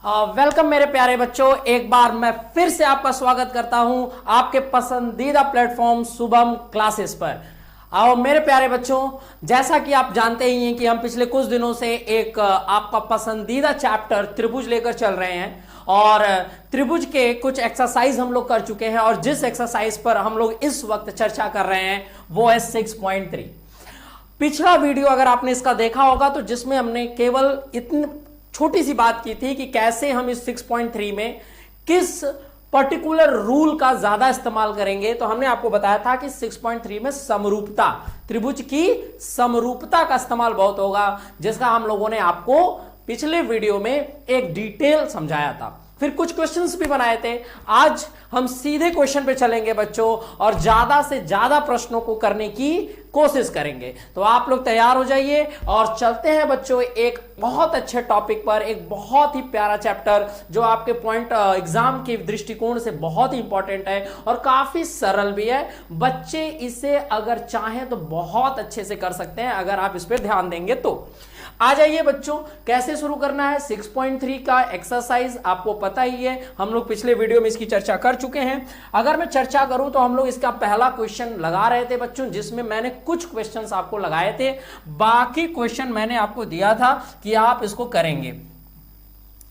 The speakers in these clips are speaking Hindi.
वेलकम मेरे प्यारे बच्चों, एक बार मैं फिर से आपका स्वागत करता हूं आपके पसंदीदा प्लेटफॉर्म शुभम क्लासेस पर। और मेरे प्यारे बच्चों, जैसा कि आप जानते ही हैं कि हम पिछले कुछ दिनों से एक आपका पसंदीदा चैप्टर त्रिभुज लेकर चल रहे हैं और त्रिभुज के कुछ एक्सरसाइज हम लोग कर चुके हैं और जिस एक्सरसाइज पर हम लोग इस वक्त चर्चा कर रहे हैं वो है 6.3। पिछला वीडियो अगर आपने इसका देखा होगा तो जिसमें हमने केवल इतनी छोटी सी बात की थी कि कैसे हम इस 6.3 में किस पर्टिकुलर रूल का ज्यादा इस्तेमाल करेंगे, तो हमने आपको बताया था कि 6.3 में समरूपता, त्रिभुज की समरूपता का इस्तेमाल बहुत होगा, जिसका हम लोगों ने आपको पिछले वीडियो में एक डिटेल समझाया था। फिर कुछ क्वेश्चंस भी बनाए थे। आज हम सीधे क्वेश्चन पे चलेंगे बच्चों और ज्यादा से ज्यादा प्रश्नों को करने की कोशिश करेंगे। तो आप लोग तैयार हो जाइए और चलते हैं बच्चों एक बहुत अच्छे टॉपिक पर, एक बहुत ही प्यारा चैप्टर जो आपके पॉइंट एग्जाम के दृष्टिकोण से बहुत ही इंपॉर्टेंट है और काफी सरल भी है। बच्चे इसे अगर चाहें तो बहुत अच्छे से कर सकते हैं अगर आप इस पर ध्यान देंगे तो। आ जाइए बच्चों, कैसे शुरू करना है 6.3 का एक्सरसाइज आपको पता ही है, हम लोग पिछले वीडियो में इसकी चर्चा कर चुके हैं। अगर मैं चर्चा करूं तो हम लोग इसका पहला क्वेश्चन लगा रहे थे बच्चों, जिसमें मैंने कुछ क्वेश्चंस आपको लगाए थे, बाकी क्वेश्चन मैंने आपको दिया था कि आप इसको करेंगे।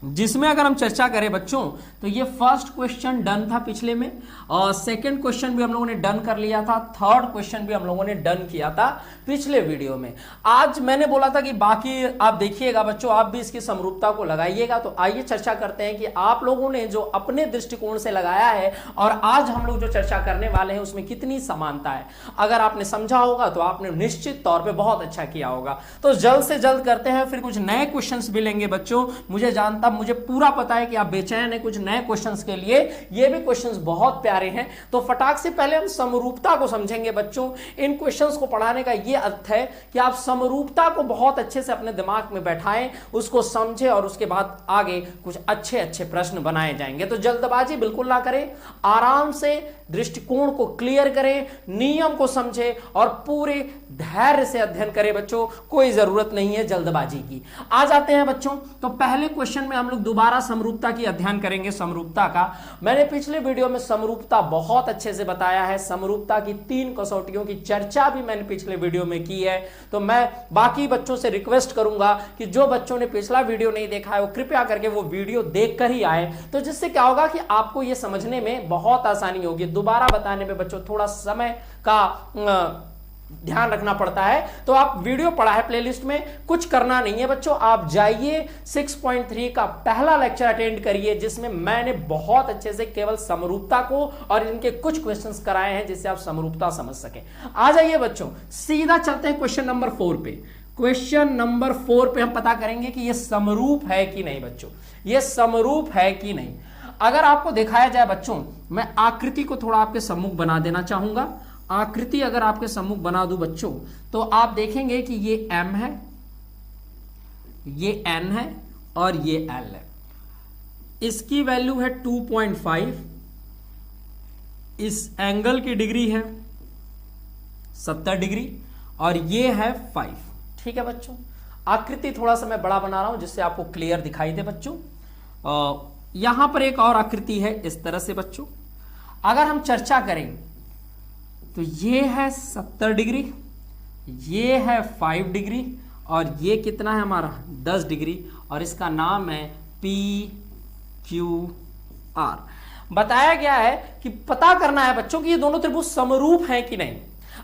जिसमें अगर हम चर्चा करें बच्चों तो ये फर्स्ट क्वेश्चन डन था पिछले में और सेकंड क्वेश्चन भी हम लोगों ने डन कर लिया था, थर्ड क्वेश्चन भी हम लोगों ने डन किया था पिछले वीडियो में। आज मैंने बोला था कि बाकी आप देखिएगा बच्चों, आप भी इसकी समरूपता को लगाइएगा। तो आइए चर्चा करते हैं कि आप लोगों ने जो अपने दृष्टिकोण से लगाया है और आज हम लोग जो चर्चा करने वाले हैं उसमें कितनी समानता है। अगर आपने समझा होगा तो आपने निश्चित तौर पर बहुत अच्छा किया होगा। तो जल्द से जल्द करते हैं, फिर कुछ नए क्वेश्चन भी लेंगे बच्चों। मुझे पूरा पता है कि आप बेचैन हैं कुछ नए क्वेश्चंस के लिए, ये भी क्वेश्चंस बहुत प्यारे हैं। तो फटाक से पहले हम समरूपता को समझेंगे बच्चों। इन क्वेश्चंस को पढ़ाने का ये अर्थ है कि आप समरूपता को बहुत अच्छे से अपने दिमाग में बैठाएं, उसको समझें और उसके बाद आगे कुछ अच्छे अच्छे प्रश्न बनाए जाएंगे। तो जल्दबाजी बिल्कुल ना करें, आराम से दृष्टिकोण को क्लियर करें, नियम को समझें और पूरे धैर्य से अध्ययन करें बच्चों। कोई जरूरत नहीं है जल्दबाजी की। आ जाते हैं बच्चों, तो पहले क्वेश्चन में हम लोग दोबारा समरूपता की अध्ययन करेंगे। समरूपता का मैंने पिछले वीडियो में समरूपता बहुत अच्छे से बताया है। समरूपता की 3 कसौटियों की चर्चा भी मैंने पिछले वीडियो में की है। तो मैं बाकी बच्चों से रिक्वेस्ट करूंगा कि जो बच्चों ने पिछला वीडियो नहीं देखा है वो कृपया करके वो वीडियो देखकर ही आए, तो जिससे क्या होगा कि आपको ये समझने में बहुत आसानी होगी। दोबारा बताने में बच्चों थोड़ा समय का ध्यान रखना पड़ता है। तो आप वीडियो पढ़ा है प्लेलिस्ट में, कुछ करना नहीं है बच्चों, आप जाइए 6.3 का पहला लेक्चर अटेंड करिए, जिसमें मैंने बहुत अच्छे से केवल समरूपता को और इनके कुछ क्वेश्चंस कराए हैं जिससे आप समरूपता समझ सकें। आ जाइए बच्चों, सीधा चलते हैं क्वेश्चन नंबर 4 पे। क्वेश्चन नंबर 4 पे हम पता करेंगे कि यह समरूप है कि नहीं बच्चों, यह समरूप है कि नहीं। अगर आपको दिखाया जाए बच्चों, मैं आकृति को थोड़ा आपके सम्मुख बना देना चाहूंगा। आकृति अगर आपके सम्मुख बना दूं बच्चों तो आप देखेंगे कि ये M है, ये N है और ये L है। इसकी वैल्यू है 2.5, इस एंगल की डिग्री है 70 डिग्री और ये है 5। ठीक है बच्चों, आकृति थोड़ा सा मैं बड़ा बना रहा हूं जिससे आपको क्लियर दिखाई दे बच्चों। यहां पर एक और आकृति है इस तरह से बच्चों। अगर हम चर्चा करें तो ये है 70 डिग्री, ये है 5 डिग्री और ये कितना है हमारा 10 डिग्री और इसका नाम है PQR। बताया गया है कि पता करना है बच्चों कि ये दोनों त्रिभुज समरूप हैं कि नहीं।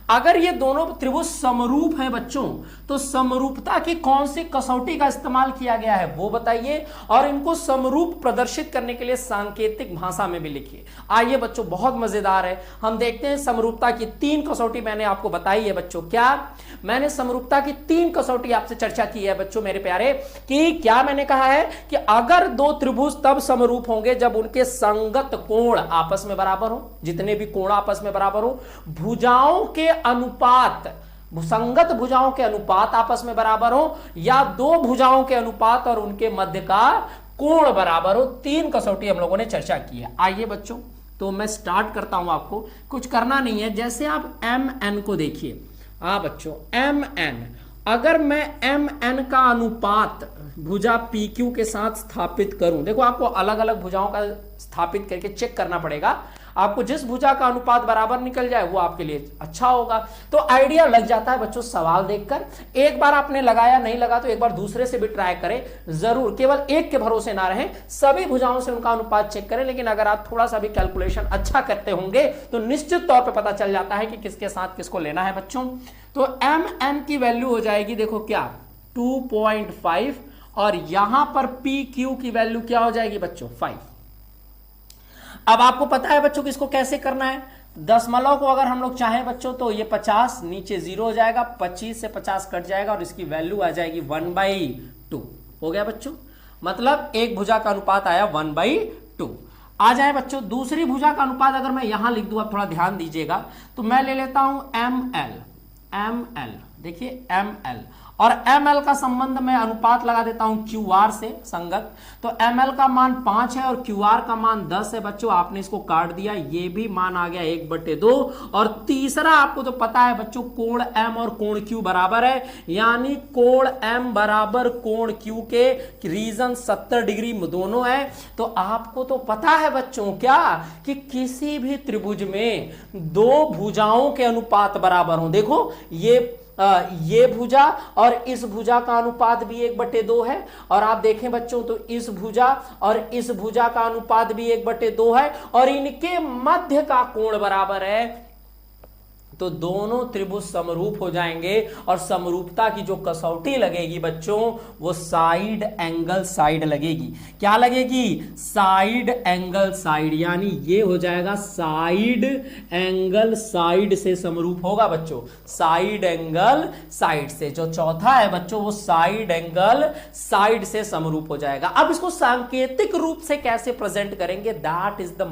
अगर ये दोनों त्रिभुज समरूप हैं बच्चों तो समरूपता की कौन सी कसौटी का इस्तेमाल किया गया है वो बताइए और इनको समरूप प्रदर्शित करने के लिए सांकेतिक भाषा में भी लिखिए। आइए बच्चों, बहुत मजेदार है, हम देखते हैं। समरूपता की 3 कसौटी मैंने आपको बताई है बच्चों। क्या मैंने समरूपता की 3 कसौटी आपसे चर्चा की है बच्चों मेरे प्यारे, कि क्या मैंने कहा है कि अगर 2 त्रिभुज तब समरूप होंगे जब उनके संगत कोण आपस में बराबर हो, जितने भी कोण आपस में बराबर हो, भुजाओं के अनुपात, संगत भुजाओं के अनुपात आपस में बराबर हो, या 2 भुजाओं के अनुपात और उनके मध्य का कोण बराबर हो। 3 कसौटी हम लोगों ने चर्चा की है। आइए बच्चों, तो मैं स्टार्ट करता हूं, आपको कुछ करना नहीं है। जैसे आप MN को देखिए, बच्चों MN अगर मैं एम एन का अनुपात भुजा पी क्यू के साथ स्थापित करूं, देखो आपको अलग अलग भुजाओं का स्थापित करके चेक करना पड़ेगा, आपको जिस भुजा का अनुपात बराबर निकल जाए वो आपके लिए अच्छा होगा। तो आइडिया लग जाता है बच्चों सवाल देखकर। एक बार आपने लगाया, नहीं लगा तो एक बार दूसरे से भी ट्राई करें जरूर, केवल एक के भरोसे ना रहें, सभी भुजाओं से उनका अनुपात चेक करें। लेकिन अगर आप थोड़ा सा भी कैलकुलेशन अच्छा करते होंगे तो निश्चित तौर पर पता चल जाता है कि किसके साथ किसको लेना है बच्चों। तो एम एन की वैल्यू हो जाएगी, देखो क्या 2.5, और यहां पर पी क्यू की वैल्यू क्या हो जाएगी बच्चों 5। अब आपको पता है बच्चों कि इसको कैसे करना है। दशमलव को अगर हम लोग चाहें बच्चों तो ये 50 नीचे 0 हो जाएगा, 25 से 50 कट जाएगा और इसकी वैल्यू आ जाएगी 1/2 हो गया बच्चों। मतलब एक भुजा का अनुपात आया 1/2। आ जाए बच्चों दूसरी भुजा का अनुपात अगर मैं यहां लिख दूं, आप थोड़ा ध्यान दीजिएगा, तो मैं ले लेता हूं ML, देखिए ML, और ML का संबंध में अनुपात लगा देता हूं QR से संगत। तो ML का मान 5 है और QR का मान 10 है बच्चों। आपने इसको काट दिया, ये भी मान आ गया 1/2। और तीसरा आपको तो पता है बच्चों कोण M और कोण Q बराबर है, यानी कोण M बराबर कोण Q के रीजन 70 डिग्री दोनों है। तो आपको तो पता है बच्चों क्या कि किसी भी त्रिभुज में दो भुजाओं के अनुपात बराबर हो। देखो ये भुजा और इस भुजा का अनुपात भी 1/2 है, और आप देखें बच्चों तो इस भुजा और इस भुजा का अनुपात भी 1/2 है, और इनके मध्य का कोण बराबर है। तो दोनों त्रिभुज समरूप हो जाएंगे, और समरूपता की जो कसौटी लगेगी बच्चों वो साइड एंगल साइड लगेगी। क्या लगेगी? साइड एंगल साइड, यानी ये हो जाएगा साइड एंगल साइड से समरूप होगा बच्चों। साइड एंगल साइड से, जो चौथा है बच्चों वो साइड एंगल साइड से समरूप हो जाएगा। अब इसको सांकेतिक रूप से कैसे प्रेजेंट करेंगे, that is the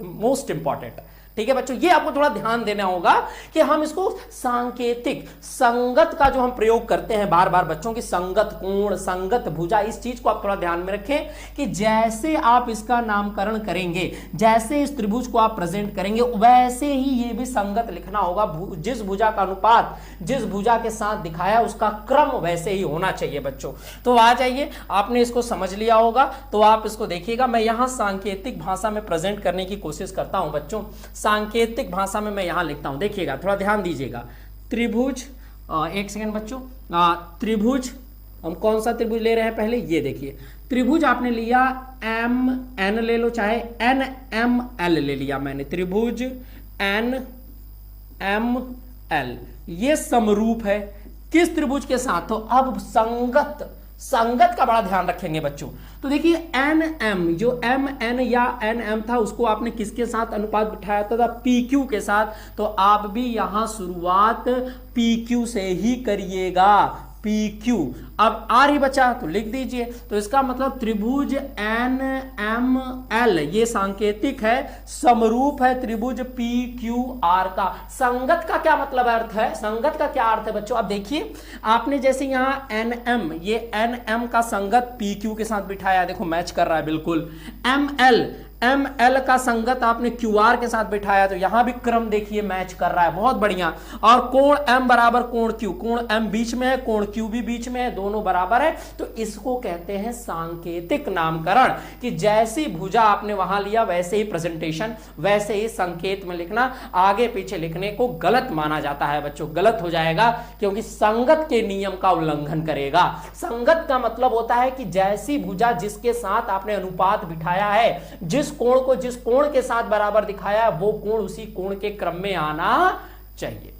most important. ठीक है बच्चों, ये आपको थोड़ा ध्यान देना होगा कि हम इसको सांकेतिक संगत का जो हम प्रयोग करते हैं बार बार बच्चों की, संगत कोण, संगत भुजा, इस चीज को आप थोड़ा ध्यान में रखें कि जैसे आप इसका नामकरण करेंगे, जैसे इस त्रिभुज को आप प्रेजेंट करेंगे, वैसे ही ये भी संगत लिखना होगा। जिस भुजा का अनुपात जिस भुजा के साथ दिखाया उसका क्रम वैसे ही होना चाहिए बच्चों। तो आ जाइए, आपने इसको समझ लिया होगा, तो आप इसको देखिएगा। मैं यहां सांकेतिक भाषा में प्रेजेंट करने की कोशिश करता हूं बच्चों। सांकेतिक भाषा में मैं यहां लिखता हूं, देखिएगा थोड़ा ध्यान दीजिएगा। त्रिभुज, एक सेकंड बच्चों, त्रिभुज, हम कौन सा त्रिभुज ले रहे हैं पहले ये देखिए। त्रिभुज आपने लिया MN ले लो, चाहे NML ले लिया मैंने, त्रिभुज NML, ये समरूप है किस त्रिभुज के साथ? तो अब संगत का बड़ा ध्यान रखेंगे बच्चों। तो देखिए NM, जो MN या NM था उसको आपने किसके साथ अनुपात बिठाया था? PQ के साथ। तो आप भी यहां शुरुआत PQ से ही करिएगा, PQ। अब R ही बचा तो लिख दीजिए। तो इसका मतलब त्रिभुज NML ये सांकेतिक है, समरूप है त्रिभुज PQR का। संगत का क्या मतलब अर्थ है? संगत का क्या अर्थ है बच्चों? अब देखिए, आपने जैसे यहां NM, ये NM का संगत PQ के साथ बिठाया, देखो मैच कर रहा है बिल्कुल। ML का संगत आपने QR के साथ बिठाया, तो यहां भी क्रम देखिए मैच कर रहा है, बहुत बढ़िया। और कोण M बराबर कोण Q, कोण M बीच में है, कोण Q भी बीच में है, दोनों बराबर है। तो इसको कहते हैं सांकेतिक नामकरण, कि जैसी भुजा आपने वहां लिया वैसे ही प्रेजेंटेशन, वैसे ही संकेत में लिखना। आगे पीछे लिखने को गलत माना जाता है बच्चों, गलत हो जाएगा, क्योंकि संगत के नियम का उल्लंघन करेगा। संगत का मतलब होता है कि जैसी भुजा जिसके साथ आपने अनुपात बिठाया है, जिस कोण को जिस कोण के साथ बराबर दिखाया है, वो कोण उसी कोण के क्रम में आना चाहिए।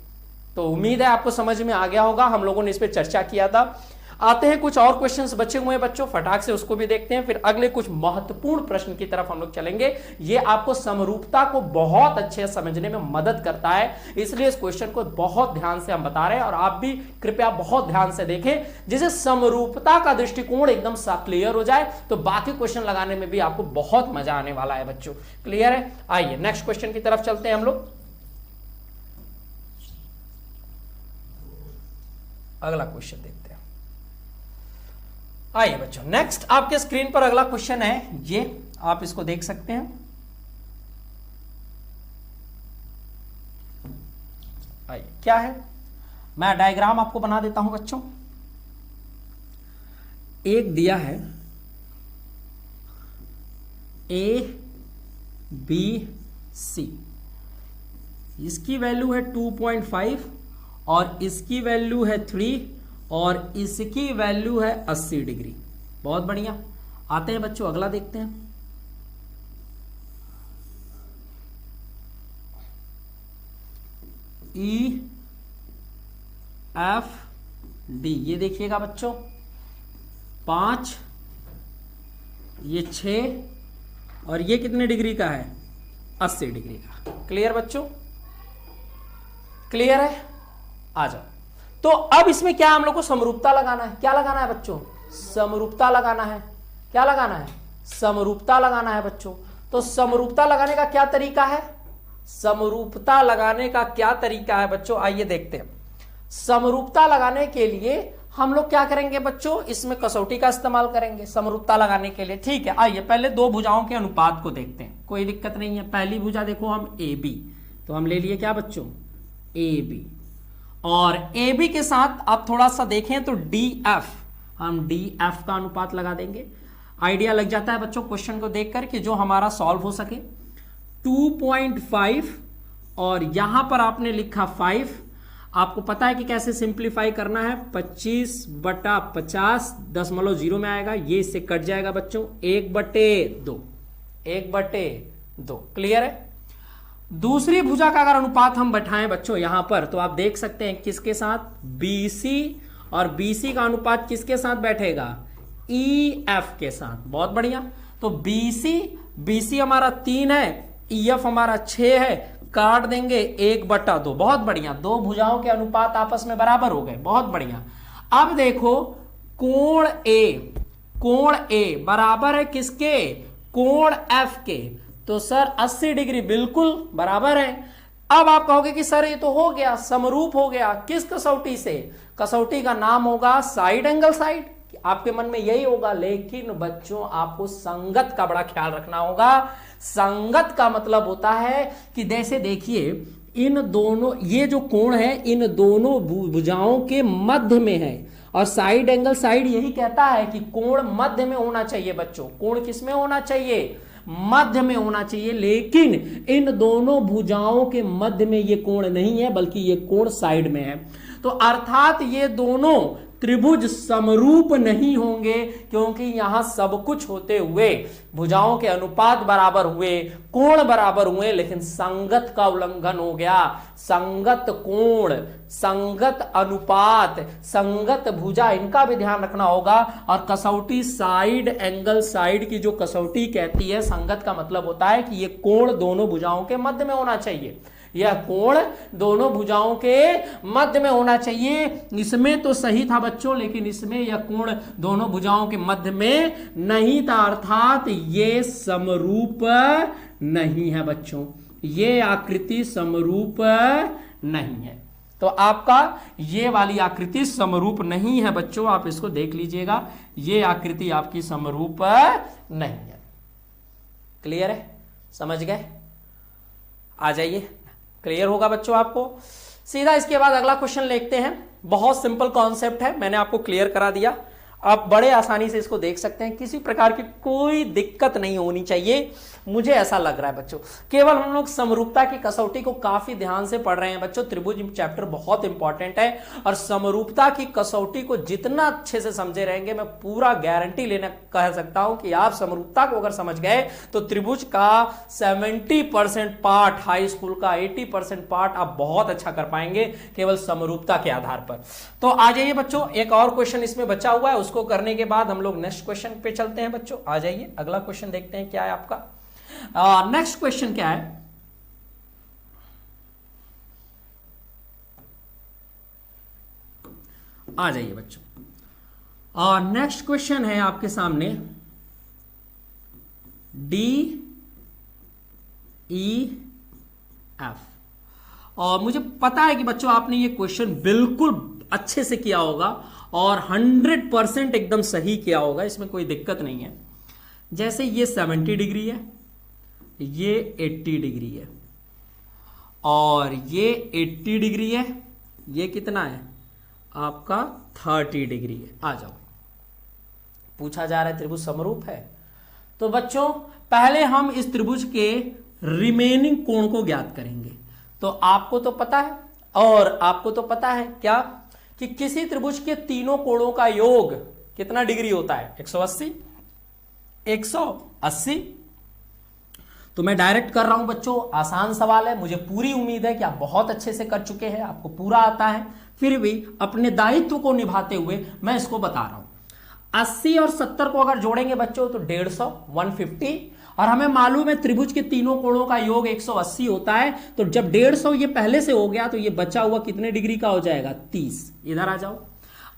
तो उम्मीद है आपको समझ में आ गया होगा, हम लोगों ने इस पे चर्चा किया था। आते हैं, कुछ और क्वेश्चंस बचे हुए हैं बच्चों, फटाक से उसको भी देखते हैं, फिर अगले कुछ महत्वपूर्ण प्रश्न की तरफ हम लोग चलेंगे। ये आपको समरूपता को बहुत अच्छे समझने में मदद करता है, इसलिए इस क्वेश्चन को बहुत ध्यान से हम बता रहे हैं, और आप भी कृपया बहुत ध्यान से देखें, जिसे समरूपता का दृष्टिकोण एकदम सा क्लियर हो जाए, तो बाकी क्वेश्चन लगाने में भी आपको बहुत मजा आने वाला है बच्चों। क्लियर है? आइए नेक्स्ट क्वेश्चन की तरफ चलते हैं हम लोग। अगला क्वेश्चन देखते हैं। आइए बच्चों, नेक्स्ट आपके स्क्रीन पर अगला क्वेश्चन है, ये आप इसको देख सकते हैं। आइए, क्या है? मैं डायग्राम आपको बना देता हूं बच्चों। एक दिया है ABC, इसकी वैल्यू है 2.5 और इसकी वैल्यू है 3 और इसकी वैल्यू है 80 डिग्री। बहुत बढ़िया। आते हैं बच्चों, अगला देखते हैं। EFD, ये देखिएगा बच्चों 5, ये 6 और ये कितने डिग्री का है? 80 डिग्री का। क्लियर बच्चों? क्लियर है? आ जाओ। तो अब इसमें क्या हम लोग को समरूपता लगाना है। क्या लगाना है बच्चों? समरूपता लगाना है। क्या लगाना है? समरूपता लगाना है बच्चों। तो समरूपता लगाने का क्या तरीका है? समरूपता लगाने का क्या तरीका है बच्चों, आइए देखते हैं। समरूपता लगाने के लिए हम लोग क्या करेंगे बच्चों? इसमें कसौटी का इस्तेमाल करेंगे समरूपता लगाने के लिए। ठीक है, आइए पहले दो भुजाओं के अनुपात को देखते हैं, कोई दिक्कत नहीं है। पहली भुजा देखो हम AB, तो हम ले लिए क्या बच्चों? AB। और AB के साथ आप थोड़ा सा देखें तो DF, हम DF का अनुपात लगा देंगे। आइडिया लग जाता है बच्चों क्वेश्चन को देखकर कि जो हमारा सॉल्व हो सके। 2.5 और यहां पर आपने लिखा 5। आपको पता है कि कैसे सिंप्लीफाई करना है। 25/50 0.0 में आएगा, ये इससे कट जाएगा बच्चों। 1/2, 1/2। क्लियर है? दूसरी भुजा का अगर अनुपात हम बैठाएं बच्चों यहां पर, तो आप देख सकते हैं किसके साथ? BC, और BC का अनुपात किसके साथ बैठेगा? EF के साथ। बहुत बढ़िया। तो BC हमारा 3 है, EF हमारा 6 है, काट देंगे 1/2। बहुत बढ़िया, दो भुजाओं के अनुपात आपस में बराबर हो गए। बहुत बढ़िया। अब देखो कोण A बराबर है किसके? कोण F के। तो सर 80 डिग्री बिल्कुल बराबर है। अब आप कहोगे कि सर ये तो हो गया, समरूप हो गया। किस कसौटी से? कसौटी का नाम होगा साइड एंगल साइड। आपके मन में यही होगा, लेकिन बच्चों आपको संगत का बड़ा ख्याल रखना होगा। संगत का मतलब होता है कि जैसे देखिए इन दोनों, ये जो कोण है इन दोनों भुजाओं के मध्य में है, और साइड एंगल साइड यही कहता है कि कोण मध्य में होना चाहिए बच्चों। कोण किस में होना चाहिए? मध्य में होना चाहिए। लेकिन इन दोनों भुजाओं के मध्य में ये कोण नहीं है, बल्कि ये कोण साइड में है। तो अर्थात ये दोनों त्रिभुज समरूप नहीं होंगे, क्योंकि यहां सब कुछ होते हुए भुजाओं के अनुपात बराबर हुए, कोण बराबर हुए, लेकिन संगत का उल्लंघन हो गया। संगत कोण, संगत अनुपात, संगत भुजा, इनका भी ध्यान रखना होगा। और कसौटी साइड एंगल साइड की जो कसौटी कहती है, संगत का मतलब होता है कि ये कोण दोनों भुजाओं के मध्य में होना चाहिए। यह कोण दोनों भुजाओं के मध्य में होना चाहिए। इसमें तो सही था बच्चों, लेकिन इसमें यह कोण दोनों भुजाओं के मध्य में नहीं था, अर्थात ये समरूप नहीं है बच्चों। ये आकृति समरूप नहीं है। तो आपका ये वाली आकृति समरूप नहीं है बच्चों, आप इसको देख लीजिएगा। ये आकृति आपकी समरूप नहीं है। क्लियर है? समझ गए? आ जाइए, क्लियर होगा बच्चों आपको। सीधा इसके बाद अगला क्वेश्चन देखते हैं। बहुत सिंपल कॉन्सेप्ट है, मैंने आपको क्लियर करा दिया। आप बड़े आसानी से इसको देख सकते हैं, किसी प्रकार की कोई दिक्कत नहीं होनी चाहिए, मुझे ऐसा लग रहा है बच्चों। केवल हम लोग समरूपता की कसौटी को काफी ध्यान से पढ़ रहे हैं बच्चों। त्रिभुज चैप्टर बहुत इंपॉर्टेंट है, और समरूपता की कसौटी को जितना अच्छे से समझे रहेंगे, मैं पूरा गारंटी लेना कह सकता हूं कि आप समरूपता को अगर समझ गए तो त्रिभुज का 70% पार्ट, हाई स्कूल का 80% पार्ट आप बहुत अच्छा कर पाएंगे केवल समरूपता के आधार पर। तो आ जाइए बच्चों, एक और क्वेश्चन इसमें बचा हुआ है, उसको करने के बाद हम लोग नेक्स्ट क्वेश्चन पे चलते हैं बच्चों। आ जाइए, अगला क्वेश्चन देखते हैं क्या है आपका। नेक्स्ट क्वेश्चन क्या है? आ जाइए बच्चों, नेक्स्ट क्वेश्चन है आपके सामने DEF। और मुझे पता है कि बच्चों आपने ये क्वेश्चन बिल्कुल अच्छे से किया होगा और 100% एकदम सही किया होगा, इसमें कोई दिक्कत नहीं है। जैसे ये 70 डिग्री है, ये 80 डिग्री है, और ये 80 डिग्री है, ये कितना है? आपका 30 डिग्री है। आ जाओ, पूछा जा रहा है त्रिभुज समरूप है। तो बच्चों पहले हम इस त्रिभुज के रिमेनिंग कोण को ज्ञात करेंगे। तो आपको तो पता है, और आपको तो पता है क्या कि किसी त्रिभुज के तीनों कोणों का योग कितना डिग्री होता है? 180। 180। तो मैं डायरेक्ट कर रहा हूं बच्चों, आसान सवाल है, मुझे पूरी उम्मीद है कि आप बहुत अच्छे से कर चुके हैं, आपको पूरा आता है, फिर भी अपने दायित्व को निभाते हुए मैं इसको बता रहा हूं। 80 और 70 को अगर जोड़ेंगे बच्चों तो 150, 150, और हमें मालूम है त्रिभुज के तीनों कोणों का योग 180 होता है। तो जब 150 ये पहले से हो गया तो ये बचा हुआ कितने डिग्री का हो जाएगा? 30। इधर आ जाओ,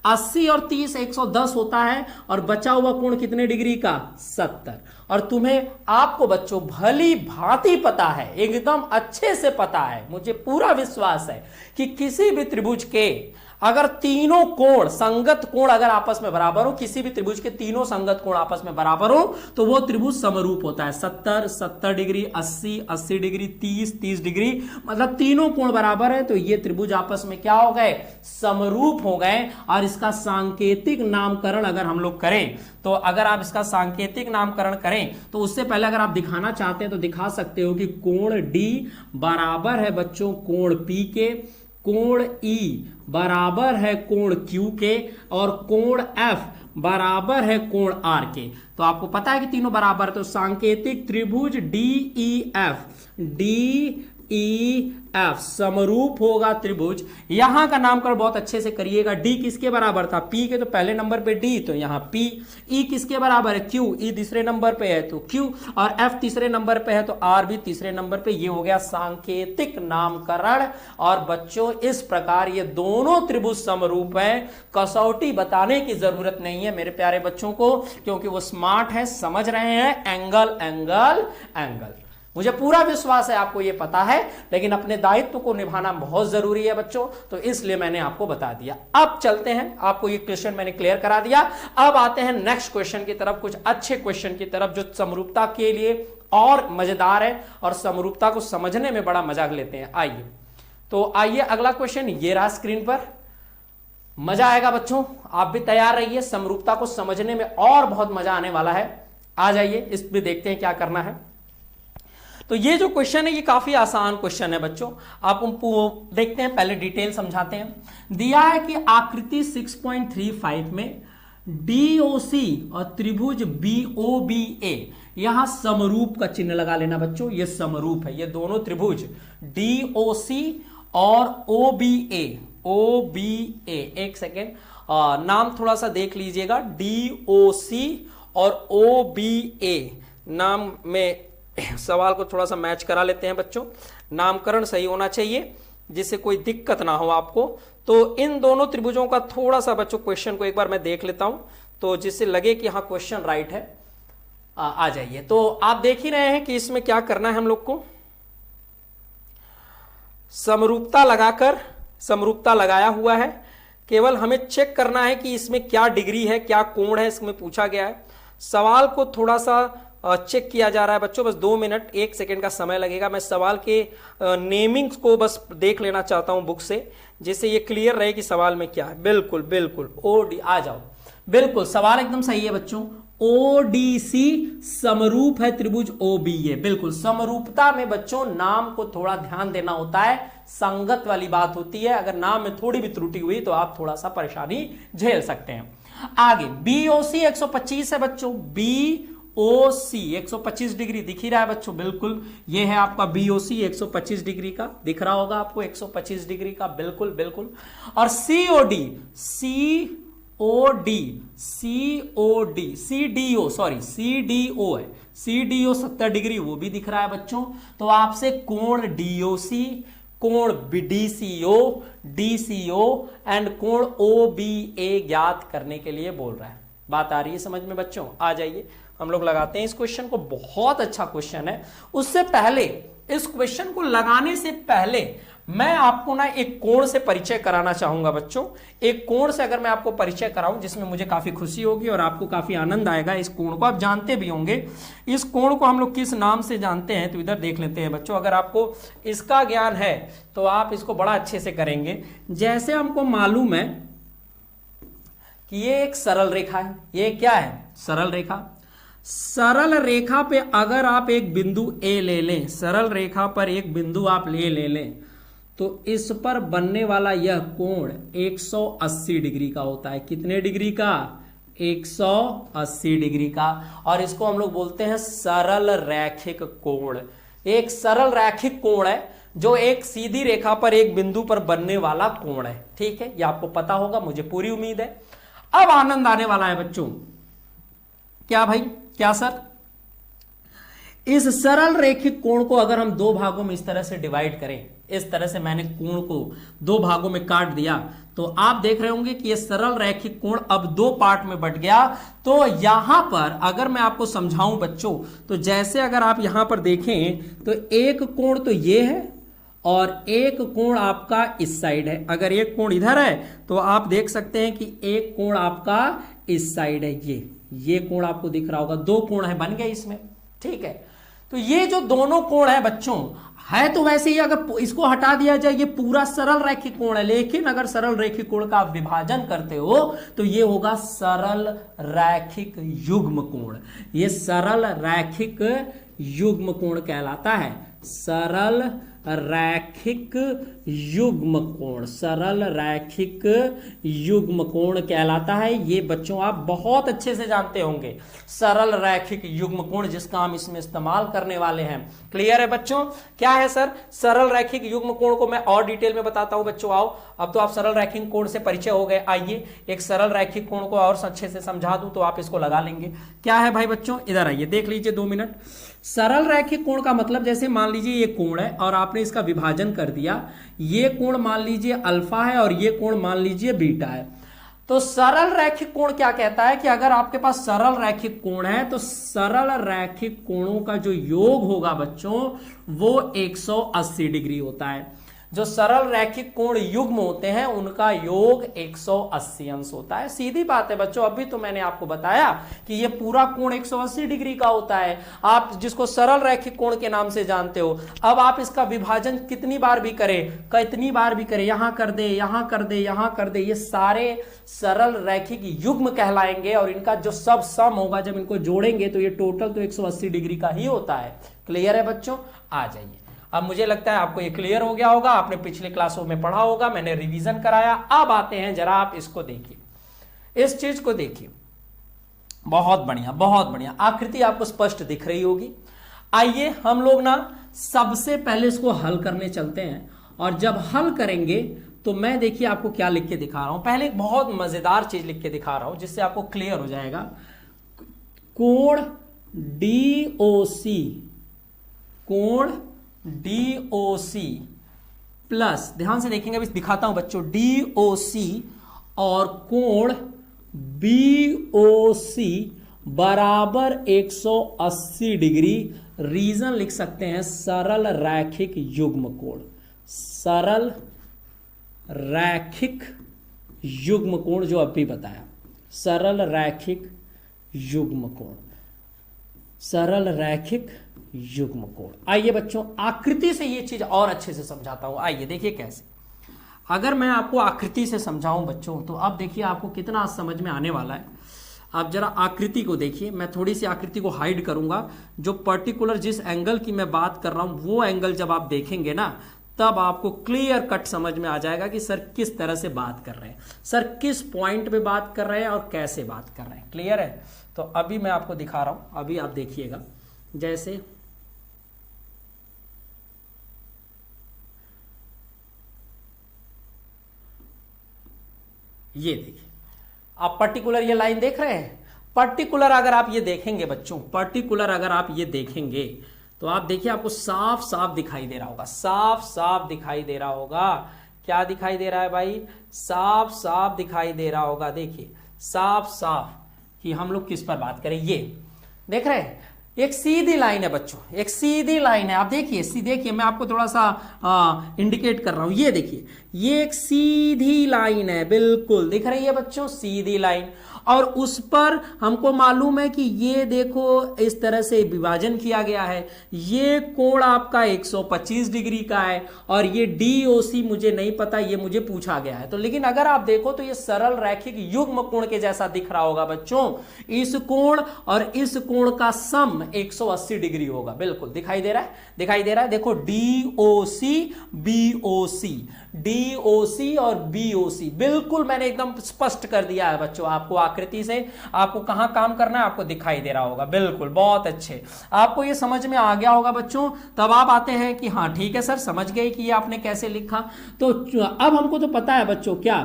80 और 30 110 होता है, और बचा हुआ कोण कितने डिग्री का? 70। और तुम्हें, आपको बच्चों भली भांति पता है, एकदम अच्छे से पता है, मुझे पूरा विश्वास है कि किसी भी त्रिभुज के अगर तीनों कोण, संगत कोण अगर आपस में बराबर हो, किसी भी त्रिभुज के तीनों संगत कोण आपस में बराबर हो, तो वो त्रिभुज समरूप होता है। 70 70 डिग्री, 80 80 डिग्री, 30 30 डिग्री, मतलब तीनों कोण बराबर है, तो ये त्रिभुज आपस में क्या हो गए? समरूप हो गए। और इसका सांकेतिक नामकरण अगर हम लोग करें, तो अगर आप इसका सांकेतिक नामकरण करें तो उससे पहले अगर आप दिखाना चाहते हैं तो दिखा सकते हो कि कोण डी बराबर है बच्चों कोण पी के, कोण E बराबर है कोण Q के, और कोण F बराबर है कोण R के। तो आपको पता है कि तीनों बराबर है, तो सांकेतिक त्रिभुज DEF समरूप होगा त्रिभुज। यहां का नामकरण बहुत अच्छे से करिएगा। D किसके बराबर था? P के, तो पहले नंबर पे D, तो यहां P। E किसके बराबर है? Q। E तीसरे नंबर पे है तो Q, और F तीसरे नंबर पे है तो R भी तीसरे नंबर पे। ये हो गया सांकेतिक नामकरण। और बच्चों इस प्रकार ये दोनों त्रिभुज समरूप हैं। कसौटी बताने की जरूरत नहीं है मेरे प्यारे बच्चों को, क्योंकि वो स्मार्ट है, समझ रहे हैं एंगल एंगल एंगल। मुझे पूरा विश्वास है आपको ये पता है, लेकिन अपने दायित्व को निभाना बहुत जरूरी है बच्चों, तो इसलिए मैंने आपको बता दिया। अब चलते हैं, आपको ये क्वेश्चन मैंने क्लियर करा दिया। अब आते हैं नेक्स्ट क्वेश्चन की तरफ, कुछ अच्छे क्वेश्चन की तरफ जो समरूपता के लिए और मजेदार है और समरूपता को समझने में बड़ा मजा लेते हैं। आइए, तो आइए अगला क्वेश्चन ये रहा स्क्रीन पर। मजा आएगा बच्चों, आप भी तैयार रहिए, समरूपता को समझने में और बहुत मजा आने वाला है। आ जाइए, इस पे देखते हैं क्या करना है। तो ये जो क्वेश्चन है ये काफी आसान क्वेश्चन है बच्चों, आप देखते हैं, पहले डिटेल समझाते हैं। दिया है कि आकृति 6.35 में DOC और त्रिभुज BOBA, यहां समरूप का चिन्ह लगा लेना बच्चों, ये समरूप है, ये दोनों त्रिभुज DOC और OBA, एक सेकेंड, नाम थोड़ा सा देख लीजिएगा, DOC और OBA नाम में सवाल को थोड़ा सा मैच करा लेते हैं बच्चों, नामकरण सही होना चाहिए जिससे कोई दिक्कत ना हो आपको। तो इन दोनों त्रिभुजों का थोड़ा सा बच्चों क्वेश्चन को एक बार मैं देख लेता हूं, तो जिससे लगे कि हाँ क्वेश्चन राइट है। आ जाइए, तो आप देख ही रहे हैं कि इसमें क्या करना है हम लोग को। समरूपता लगाकर, समरूपता लगाया हुआ है, केवल हमें चेक करना है कि इसमें क्या डिग्री है, क्या कोण है, इसमें पूछा गया है। सवाल को थोड़ा सा चेक किया जा रहा है बच्चों, बस 2 मिनट 1 सेकेंड का समय लगेगा। मैं सवाल के नेमिंग्स को बस देख लेना चाहता हूं बुक से, जिससे ये क्लियर रहे कि सवाल में क्या है। बिल्कुल बिल्कुल, OD, आ जाओ, बिल्कुल सवाल एकदम सही है बच्चों। ODC समरूप है त्रिभुज OBA, बिल्कुल। समरूपता में बच्चों नाम को थोड़ा ध्यान देना होता है, संगत वाली बात होती है, अगर नाम में थोड़ी भी त्रुटि हुई तो आप थोड़ा सा परेशानी झेल सकते हैं। आगे BOC 125 है बच्चों, BOC 125 डिग्री दिख ही रहा है बच्चों, बिल्कुल ये है आपका BOC 125 डिग्री का, दिख रहा होगा आपको 125 डिग्री का, बिल्कुल बिल्कुल। और CDO है, CDO 70 डिग्री, वो भी दिख रहा है बच्चों। तो आपसे कोण DOC, कोण DCO एंड कोण OBA ज्ञात करने के लिए बोल रहा है। बात आ रही है समझ में बच्चों? आ जाइए, हम लोग लगाते हैं इस क्वेश्चन को, बहुत अच्छा क्वेश्चन है। उससे पहले, इस क्वेश्चन को लगाने से पहले मैं आपको ना एक कोण से परिचय कराना चाहूंगा बच्चों। एक कोण से अगर मैं आपको परिचय कराऊं जिसमें मुझे काफी खुशी होगी और आपको काफी आनंद आएगा। इस कोण को आप जानते भी होंगे, इस कोण को हम लोग किस नाम से जानते हैं, तो इधर देख लेते हैं बच्चों। अगर आपको इसका ज्ञान है तो आप इसको बड़ा अच्छे से करेंगे। जैसे हमको मालूम है कि ये एक सरल रेखा है। ये क्या है? सरल रेखा। सरल रेखा पे अगर आप एक बिंदु ए ले लें, सरल रेखा पर एक बिंदु आप ले लें, तो इस पर बनने वाला यह कोण 180 डिग्री का होता है। कितने डिग्री का? 180 डिग्री का। और इसको हम लोग बोलते हैं सरल रैखिक कोण। एक सरल रैखिक कोण है जो एक सीधी रेखा पर एक बिंदु पर बनने वाला कोण है। ठीक है, ये आपको पता होगा, मुझे पूरी उम्मीद है। अब आनंद आने वाला है बच्चों। क्या भाई? क्या सर? इस सरल रैखिक कोण को अगर हम दो भागों में इस तरह से डिवाइड करें, इस तरह से मैंने कोण को दो भागों में काट दिया, तो आप देख रहे होंगे कि यह सरल रैखिक कोण अब दो पार्ट में बट गया। तो यहां पर अगर मैं आपको समझाऊं बच्चों, तो जैसे अगर आप यहां पर देखें तो एक कोण तो ये है और एक कोण आपका इस साइड है। अगर एक कोण इधर है तो आप देख सकते हैं कि एक कोण आपका इस साइड है। ये कोण आपको दिख रहा होगा, दो कोण है बन गए इसमें। ठीक है, तो ये जो दोनों कोण है बच्चों, है तो वैसे ही, अगर इसको हटा दिया जाए ये पूरा सरल रैखिक कोण है, लेकिन अगर सरल रैखिक कोण का आप विभाजन करते हो तो ये होगा सरल रैखिक युग्म कोण। ये सरल रैखिक युग्म कोण कहलाता है। सरल रैखिक युग्म कोण, सरल रैखिक युग्म कोण कहलाता है। ये बच्चों आप बहुत अच्छे से जानते होंगे, सरल रैखिक युग्म कोण, जिसका हम इसमें इस्तेमाल करने वाले हैं। क्लियर है बच्चों? क्या है सर? सरल रैखिक युग्म कोण को मैं और डिटेल में बताता हूं बच्चों। आओ, अब तो आप सरल रैखिक कोण से परिचय हो गए। आइए एक सरल रैखिक कोण को और अच्छे से समझा दूं तो आप इसको लगा लेंगे। क्या है भाई बच्चों? इधर आइए, देख लीजिए 2 मिनट। सरल रैखिक कोण का मतलब, जैसे मान लीजिए ये कोण है और आपने इसका विभाजन कर दिया, ये कोण मान लीजिए अल्फा है और ये कोण मान लीजिए बीटा है। तो सरल रैखिक कोण क्या कहता है कि अगर आपके पास सरल रैखिक कोण है तो सरल रैखिक कोणों का जो योग होगा बच्चों वो 180 डिग्री होता है। जो सरल रैखिक कोण युग्म होते हैं उनका योग 180 अंश होता है। सीधी बात है बच्चों, अभी तो मैंने आपको बताया कि ये पूरा कोण 180 डिग्री का होता है, आप जिसको सरल रैखिक कोण के नाम से जानते हो। अब आप इसका विभाजन कितनी बार भी करें, कितनी बार भी करें, यहां कर दे, यहां कर दे, यहां कर दे, ये सारे सरल रैखिक युग्म कहलाएंगे। और इनका जो सब सम होगा, जब इनको जोड़ेंगे तो ये टोटल तो 180 डिग्री का ही होता है। क्लियर है बच्चों? आ जाइए। अब मुझे लगता है आपको ये क्लियर हो गया होगा, आपने पिछले क्लासों में पढ़ा होगा, मैंने रिवीजन कराया। अब आते हैं, जरा आप इसको देखिए, इस चीज को देखिए। बहुत बढ़िया, बहुत बढ़िया, आकृति आपको स्पष्ट दिख रही होगी। आइए हम लोग ना सबसे पहले इसको हल करने चलते हैं, और जब हल करेंगे तो मैं देखिए आपको क्या लिख के दिखा रहा हूं। पहले एक बहुत मजेदार चीज लिख के दिखा रहा हूं जिससे आपको क्लियर हो जाएगा। कोण DOC, कोण DOC प्लस, ध्यान से देखेंगे, अभी दिखाता हूं बच्चों, DOC और कोण BOC बराबर 180 डिग्री। रीजन लिख सकते हैं सरल रैखिक युग्म कोण। सरल रैखिक युग्म कोण जो अभी बताया, सरल रैखिक युग्म कोण, सरल रैखिक युग्म कोण। आइए बच्चों आकृति से ये चीज और अच्छे से समझाता हूं। आइए देखिए कैसे। अगर मैं आपको आकृति से समझाऊं बच्चों, तो अब देखिए आपको कितना समझ में आने वाला है। आप जरा आकृति को देखिए, मैं थोड़ी सी आकृति को हाइड करूंगा। जो पर्टिकुलर जिस एंगल की मैं बात कर रहा हूं वो एंगल जब आप देखेंगे ना, तब आपको क्लियर कट समझ में आ जाएगा कि सर किस तरह से बात कर रहे हैं, सर किस पॉइंट पे बात कर रहे हैं और कैसे बात कर रहे हैं। क्लियर है? तो अभी मैं आपको दिखा रहा हूं, अभी आप देखिएगा। जैसे ये देखिए, आप पर्टिकुलर ये लाइन देख रहे हैं। पर्टिकुलर अगर आप ये देखेंगे बच्चों, पर्टिकुलर अगर आप ये देखेंगे तो आप देखिए आपको साफ साफ दिखाई दे रहा होगा, साफ साफ दिखाई दे रहा होगा। क्या दिखाई दे रहा है भाई? साफ साफ दिखाई दे रहा होगा। देखिए साफ साफ कि हम लोग किस पर बात करें। ये देख रहे हैं, एक सीधी लाइन है बच्चों, एक सीधी लाइन है। आप देखिए, देखिए मैं आपको थोड़ा सा इंडिकेट कर रहा हूं, ये देखिए, ये एक सीधी लाइन है, बिल्कुल दिख रही है बच्चों, सीधी लाइन। और उस पर हमको मालूम है कि ये देखो इस तरह से विभाजन किया गया है, ये कोण आपका 125 डिग्री का है, और ये DOC मुझे नहीं पता, ये मुझे पूछा गया है। तो लेकिन अगर आप देखो तो ये सरल रैखिक युग्म कोण के जैसा दिख रहा होगा बच्चों। इस कोण और इस कोण का सम 180 डिग्री होगा, बिल्कुल दिखाई दे रहा है, दिखाई दे रहा है। देखो DOC BOC, DOC और BOC, बिल्कुल मैंने एकदम स्पष्ट कर दिया है बच्चों आपको आकृति से। आपको कहां काम करना है आपको दिखाई दे रहा होगा, बिल्कुल, बहुत अच्छे। आपको ये समझ में आ गया होगा बच्चों। तब आप आते हैं कि हाँ ठीक है सर, समझ गए कि ये आपने कैसे लिखा। तो अब हमको तो पता है बच्चों क्या,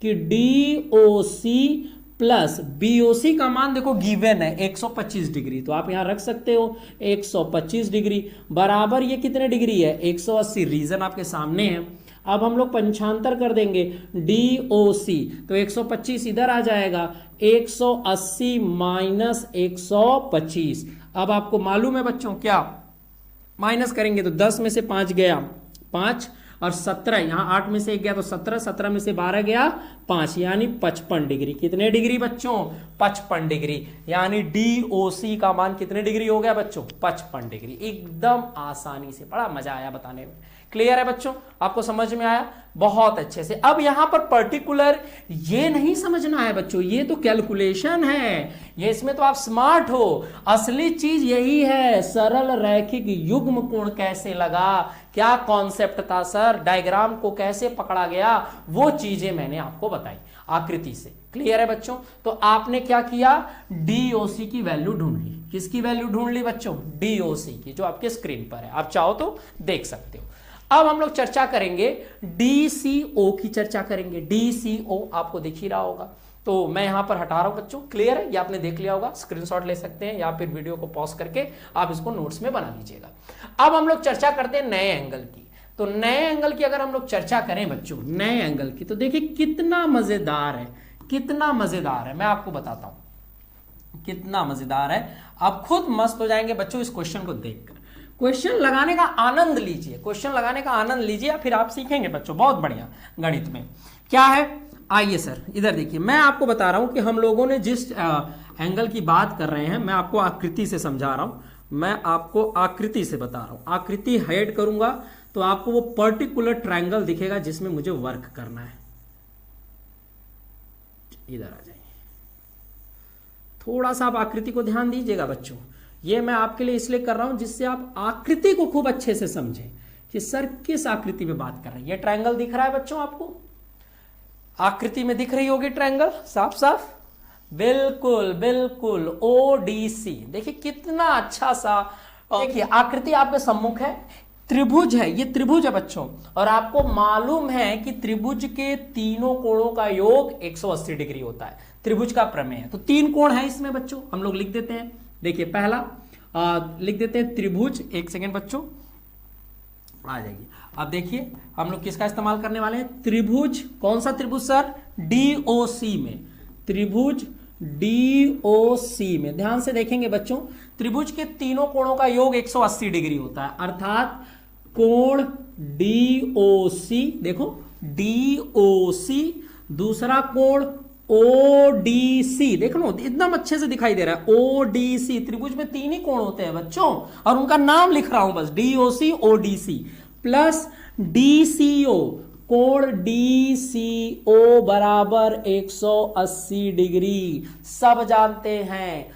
कि DOC प्लस BOC का मान देखो गिवन है 125 डिग्री, तो आप यहां रख सकते हो 125 डिग्री बराबर ये कितने डिग्री है, 180। रीजन आपके सामने है। अब हम लोग पंचांतर कर देंगे, DOC तो 125 इधर आ जाएगा, 180 माइनस 125। अब आपको मालूम है बच्चों क्या, माइनस करेंगे तो 10 में से 5 गया 5, और 17, यहां 8 में से 1 गया तो 17, 17 में से 12 गया 5, यानी 55 डिग्री। कितने डिग्री बच्चों, 55 डिग्री। यानी DOC का मान कितने डिग्री हो गया बच्चों, 55 डिग्री। एकदम आसानी से, बड़ा मजा आया बताने में। क्लियर है बच्चों, आपको समझ में आया बहुत अच्छे से। अब यहां पर पर्टिकुलर ये नहीं समझना है बच्चों, ये तो कैलकुलेशन है, ये इसमें तो आप स्मार्ट हो। असली चीज यही है, सरल रैखिक युग्म कोण कैसे लगा, क्या कॉन्सेप्ट था सर, डायग्राम को कैसे पकड़ा गया, वो चीजें मैंने आपको बताई आकृति से। क्लियर है बच्चों। तो आपने क्या किया, DOC की वैल्यू ढूंढ ली। किसकी वैल्यू ढूंढ ली बच्चों, DOC की, जो आपके स्क्रीन पर है, आप चाहो तो देख सकते हो। अब हम लोग चर्चा करेंगे DCO की, चर्चा करेंगे। DCO आपको दिख ही रहा होगा, तो मैं यहां पर हटा रहा हूं बच्चों। क्लियर है, ये आपने देख लिया होगा, स्क्रीनशॉट ले सकते हैं या फिर वीडियो को पॉज करके आप इसको नोट्स में बना लीजिएगा। अब हम लोग चर्चा करते हैं नए एंगल की। तो नए एंगल की अगर हम लोग चर्चा करें बच्चों, नए एंगल की, तो देखिए कितना मजेदार है, कितना मजेदार है, मैं आपको बताता हूं कितना मजेदार है। आप खुद मस्त हो जाएंगे बच्चों इस क्वेश्चन को देखकर। क्वेश्चन लगाने का आनंद लीजिए, क्वेश्चन लगाने का आनंद लीजिए, या फिर आप सीखेंगे बच्चों बहुत बढ़िया गणित में। क्या है, आइए सर इधर देखिए, मैं आपको बता रहा हूं कि हम लोगों ने जिस एंगल की बात कर रहे हैं, मैं आपको आकृति से समझा रहा हूं, मैं आपको आकृति से बता रहा हूं। आकृति हाइड करूंगा तो आपको वो पर्टिकुलर ट्रायंगल दिखेगा जिसमें मुझे वर्क करना है। इधर आ जाइए, थोड़ा सा आप आकृति को ध्यान दीजिएगा बच्चों। ये मैं आपके लिए इसलिए कर रहा हूं जिससे आप आकृति को खूब अच्छे से समझें कि सर किस आकृति में बात कर रहे हैं। ये ट्रायंगल दिख रहा है बच्चों, आपको आकृति में दिख रही होगी ट्रायंगल साफ साफ, बिल्कुल बिल्कुल, ODC। देखिए कितना अच्छा सा, देखिए आकृति आपके सम्मुख है, त्रिभुज है, ये त्रिभुज है बच्चों, और आपको मालूम है कि त्रिभुज के तीनों कोणों का योग 180 डिग्री होता है, त्रिभुज का प्रमेय है। तो 3 कोण है इसमें बच्चों, हम लोग लिख देते हैं। देखिए पहला लिख देते हैं त्रिभुज, एक सेकेंड बच्चों आ जाएगी। अब देखिए हम लोग किसका इस्तेमाल करने वाले हैं, त्रिभुज। कौन सा त्रिभुज सर, DOC में, त्रिभुज DOC में। ध्यान से देखेंगे बच्चों, त्रिभुज के तीनों कोणों का योग 180 डिग्री होता है, अर्थात कोण DOC, देखो DOC, दूसरा कोण ODC, देख लो एकदम अच्छे से दिखाई दे रहा है, ODC। त्रिभुज में 3 ही कोण होते हैं बच्चों, और उनका नाम लिख रहा हूं बस, DOC ODC, प्लस DCO, कोण DCO बराबर 180 डिग्री। सब जानते हैं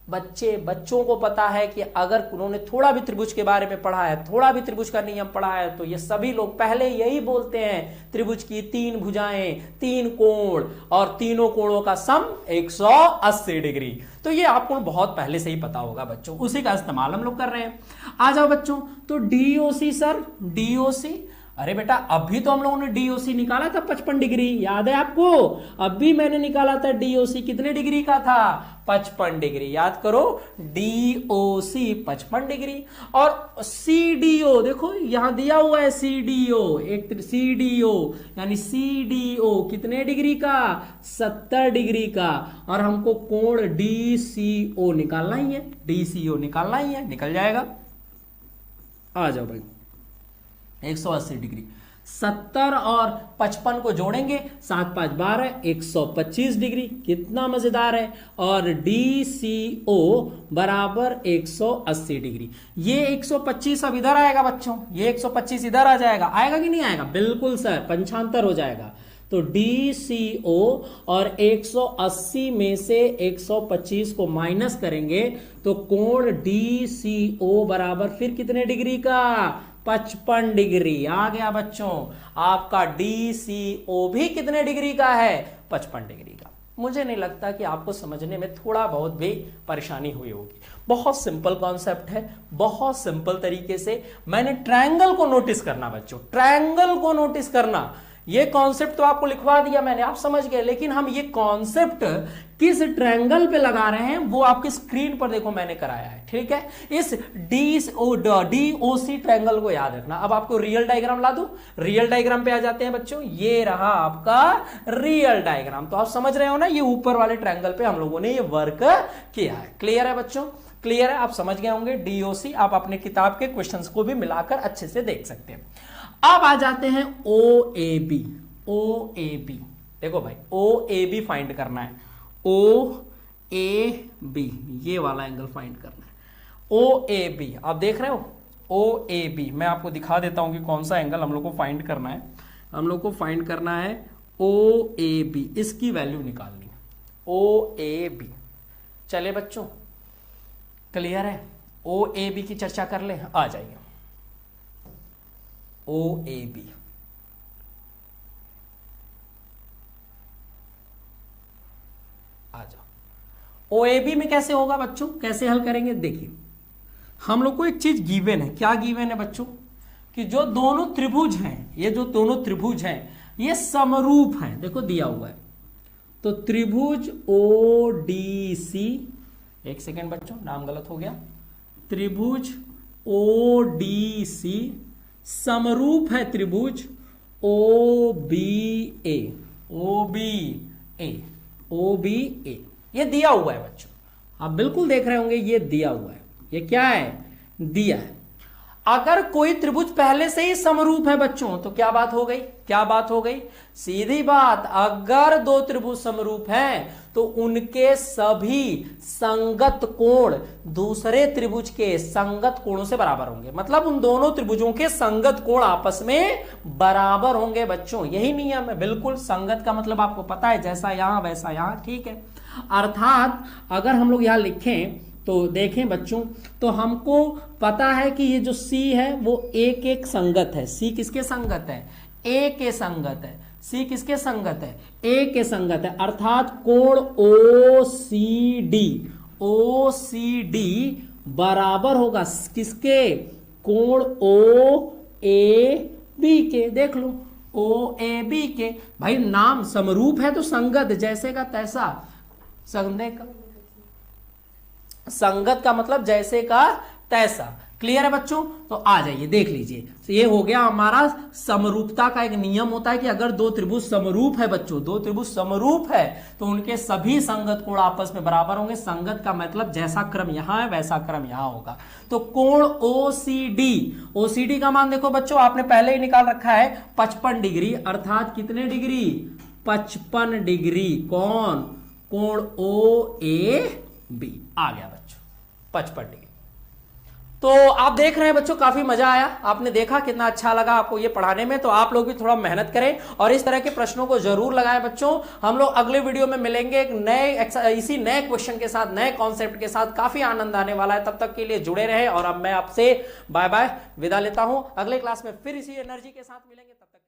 बच्चों को पता है कि अगर उन्होंने थोड़ा भी त्रिभुज के बारे में पढ़ा है, थोड़ा भी त्रिभुज का नियम पढ़ा है, तो ये सभी लोग पहले यही बोलते हैं, त्रिभुज की 3 भुजाएं, 3 कोण, और तीनों कोणों का सम 180 डिग्री। तो ये आपको बहुत पहले से ही पता होगा बच्चों, उसी का इस्तेमाल हम लोग कर रहे हैं। आ जाओ बच्चों, तो DOC सर, DOC अरे बेटा अभी तो हम लोगों ने डीओसी निकाला था 55 डिग्री, याद है आपको? अभी मैंने निकाला था डीओसी कितने डिग्री का था? 55 डिग्री। याद करो, डीओसी 55 डिग्री। और सीडीओ देखो यहां दिया हुआ है, सीडीओ एक सीडीओ यानी सीडीओ कितने डिग्री का? 70 डिग्री का। और हमको कोण डीसीओ निकालना ही है, डीसीओ निकालना ही है, निकल जाएगा। आ जाओ भाई, 180 डिग्री। 70 और 55 को जोड़ेंगे, 7 5 12, 125 डिग्री। कितना मजेदार है। और DCO बराबर 180 डिग्री। ये 125 अब इधर आएगा बच्चों, ये 125 इधर आ जाएगा, आएगा कि नहीं आएगा? बिल्कुल सर, पंचांतर हो जाएगा। तो DCO और 180 में से 125 को माइनस करेंगे तो कोण DCO बराबर फिर कितने डिग्री का? 55 डिग्री। आ गया बच्चों, आपका DCO भी कितने डिग्री का है? 55 डिग्री का। मुझे नहीं लगता कि आपको समझने में थोड़ा बहुत भी परेशानी हुई होगी। बहुत सिंपल कॉन्सेप्ट है, बहुत सिंपल तरीके से। मैंने ट्रायंगल को नोटिस करना बच्चों, ट्रायंगल को नोटिस करना। ये कॉन्सेप्ट तो आपको लिखवा दिया मैंने, आप समझ गए, लेकिन हम ये कॉन्सेप्ट किस ट्रायंगल पे लगा रहे हैं वो आपकी स्क्रीन पर देखो मैंने कराया है, ठीक है? इस डीओसी ट्रायंगल को याद रखना। अब आपको रियल डायग्राम ला दूं, रियल डायग्राम पे आ जाते हैं बच्चों। ये रहा आपका रियल डायग्राम। तो आप समझ रहे हो ना, ये ऊपर वाले ट्रायंगल पे हम लोगों ने ये वर्क किया है। क्लियर है बच्चों? क्लियर है, आप समझ गए होंगे। डीओसी आप अपने किताब के क्वेश्चंस को भी मिलाकर अच्छे से देख सकते हैं। अब आ जाते हैं OAB। OAB देखो भाई, OAB फाइंड करना है। OAB ये वाला एंगल फाइंड करना है। OAB आप देख रहे हो, OAB मैं आपको दिखा देता हूं कि कौन सा एंगल हम लोग को फाइंड करना है। हम लोग को फाइंड करना है OAB, इसकी वैल्यू निकालनी है। OAB चले बच्चों, क्लियर है? OAB की चर्चा कर ले, आ जाइए। OAB आ जाओ। OAB में कैसे होगा बच्चों, कैसे हल करेंगे? देखिए, हम लोग को एक चीज गिवन है। क्या गिवन है बच्चों? कि जो दोनों त्रिभुज हैं, ये जो दोनों त्रिभुज हैं ये समरूप हैं। देखो दिया हुआ है, तो त्रिभुज ODC, एक सेकेंड बच्चों नाम गलत हो गया, त्रिभुज ODC समरूप है त्रिभुज OBA। OBA ये दिया हुआ है बच्चों, आप बिल्कुल देख रहे होंगे, ये दिया हुआ है। ये क्या है? दिया है। अगर कोई त्रिभुज पहले से ही समरूप है बच्चों तो क्या बात हो गई? क्या बात हो गई? सीधी बात, अगर दो त्रिभुज समरूप हैं तो उनके सभी संगत कोण दूसरे त्रिभुज के संगत कोणों से बराबर होंगे। मतलब उन दोनों त्रिभुजों के संगत कोण आपस में बराबर होंगे बच्चों। यही नियम है, बिल्कुल। संगत का मतलब आपको पता है, जैसा यहां वैसा यहां, ठीक है? अर्थात अगर हम लोग यहां लिखें तो देखें बच्चों, तो हमको पता है कि ये जो C है वो एक एक संगत है। C किसके संगत है? A के संगत है। C किसके संगत है? A के संगत है। अर्थात कोण OCD बराबर होगा किसके? कोण OAB के। देख लो, OAB के। भाई नाम समरूप है तो संगत, जैसे का तैसा। संगत का मतलब जैसे का तैसा। क्लियर है बच्चों? तो आ जाइए देख लीजिए, तो ये हो गया हमारा समरूपता का एक नियम होता है कि अगर दो त्रिभुज समरूप है बच्चों, दो त्रिभुज समरूप है तो उनके सभी संगत कोण आपस में बराबर होंगे। संगत का मतलब जैसा क्रम यहां है वैसा क्रम यहां होगा। तो कोण OCD का मान देखो बच्चों, आपने पहले ही निकाल रखा है 55 डिग्री। अर्थात कितने डिग्री? 55 डिग्री। कौन? कोण OAB आ गया बच्चों, 55 डिग्री। तो आप देख रहे हैं बच्चों, काफी मजा आया। आपने देखा कितना अच्छा लगा आपको ये पढ़ाने में। तो आप लोग भी थोड़ा मेहनत करें और इस तरह के प्रश्नों को जरूर लगाएं बच्चों। हम लोग अगले वीडियो में मिलेंगे एक नए इसी नए क्वेश्चन के साथ, नए कॉन्सेप्ट के साथ। काफी आनंद आने वाला है। तब तक के लिए जुड़े रहे और अब मैं आपसे बाय बाय विदा लेता हूं। अगले क्लास में फिर इसी एनर्जी के साथ मिलेंगे। तब तक